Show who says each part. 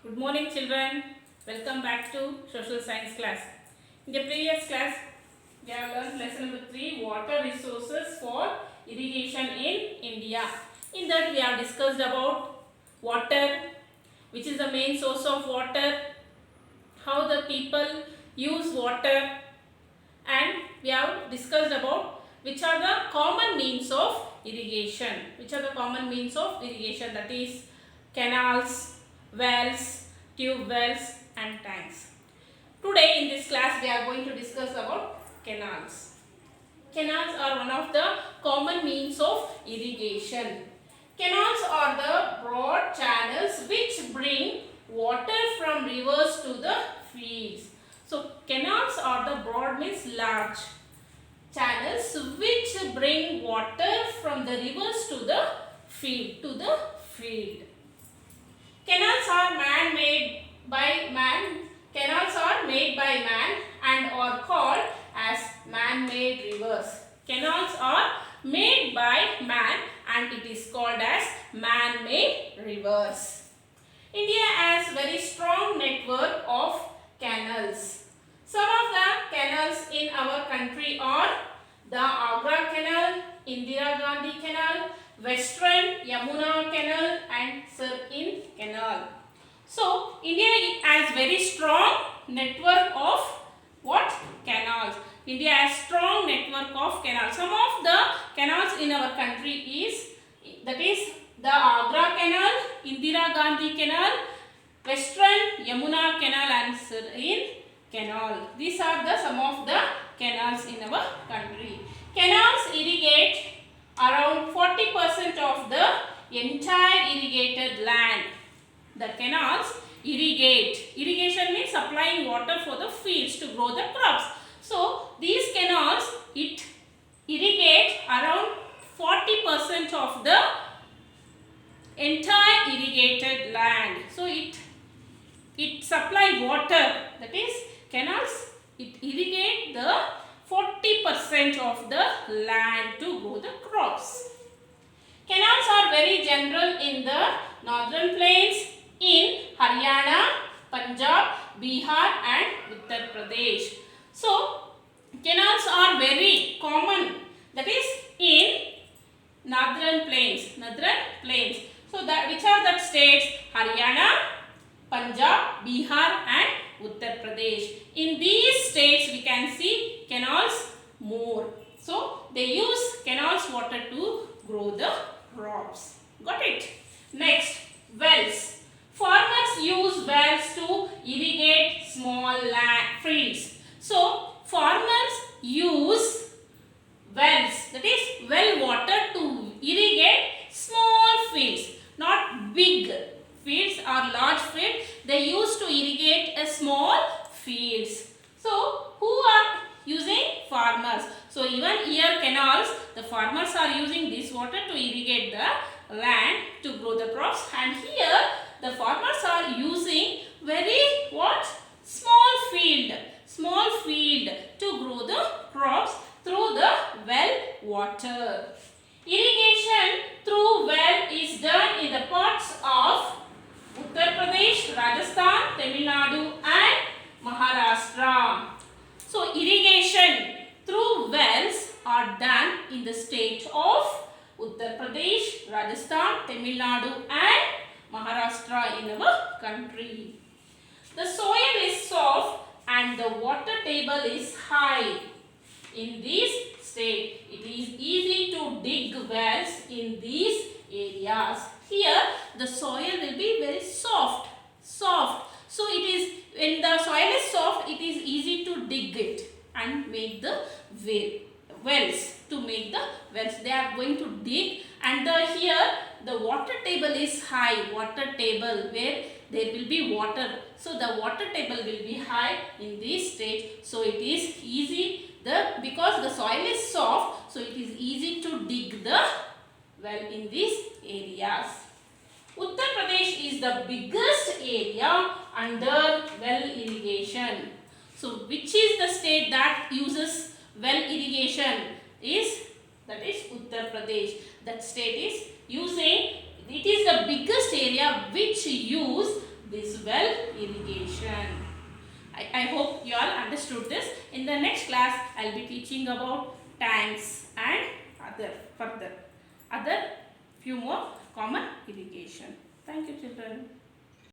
Speaker 1: Good morning children. Welcome back to social science class. In the previous class we have learned lesson number 3, water resources for irrigation in India. In that we have discussed about water, which is the main source of water, how the people use water, and we have discussed about which are the common means of irrigation. Which are the common means of irrigation, that is canals, wells, tube wells and tanks. Today in this class we are going to discuss about canals. Canals are one of the common means of irrigation. Canals are the broad channels which bring water from rivers to the fields. So canals are the broad means large channels which bring water from the rivers to the field. Canals are made by man and are called as man-made rivers. Canals are made by man and it is called as man-made rivers. India has very strong network of canals. Some of the canals in our country are the Agra Canal, Indira Gandhi Canal, Western Yamuna Canal and Sir-in Canal. So, India has very strong network of what? Canals. India has strong network of canals. Some of the canals in our country is, that is the Agra Canal, Indira Gandhi Canal, Western Yamuna Canal and Sir-in Canal. These are the some of the canals in our country. Canals irrigate around 40% of the entire irrigated land. The canals irrigate. Irrigation means supplying water for the fields to grow the crops. So these canals irrigate around 40% of the entire irrigated land. So it supply water, that is canals, it irrigate the 40% of the land to grow the crops. Canals are very general in the northern plains in Haryana, Punjab, Bihar and Uttar Pradesh. So canals are very common, that is in northern plains. So that which are the states? Haryana, Punjab, Bihar and Uttar Pradesh. In these states we can see canals more. So they use canals water to grow the crops. Got it? Next, wells. Farmers use wells to irrigate small land fields. So farmers use wells, that is well water, to irrigate small fields, not big fields or large fields. They use to irrigate a small fields. So who are using? Farmers. So even here canals, the farmers are using this water to irrigate the land to grow the crops, and here the farmers are using very what? Small field to grow the crops through the well water. Irrigation through well is done in the parts of Uttar Pradesh, Rajasthan, Tamil Nadu and Maharashtra. So irrigation through wells are done in the state of Uttar Pradesh, Rajasthan, Tamil Nadu and Maharashtra in our country. The soil is soft and the water table is high. In this state, it is easy to dig wells in these areas. Here, the soil will be very soft. So it is, when the soil is soft, it is easy to dig it and make the wells. To make the wells, they are going to dig, and here the water table is high. Water table where there will be water. So the water table will be high in this stage. So it is easy. Because the soil is soft, so it is easy to dig the well in these areas. Uttar Pradesh is the biggest area under well irrigation. So which is the state that uses well irrigation? That is Uttar Pradesh. That state is using, it is the biggest area which use this well irrigation. I hope you all understood this. In the next class, I will be teaching about tanks and other few more common irrigation. Thank you, children.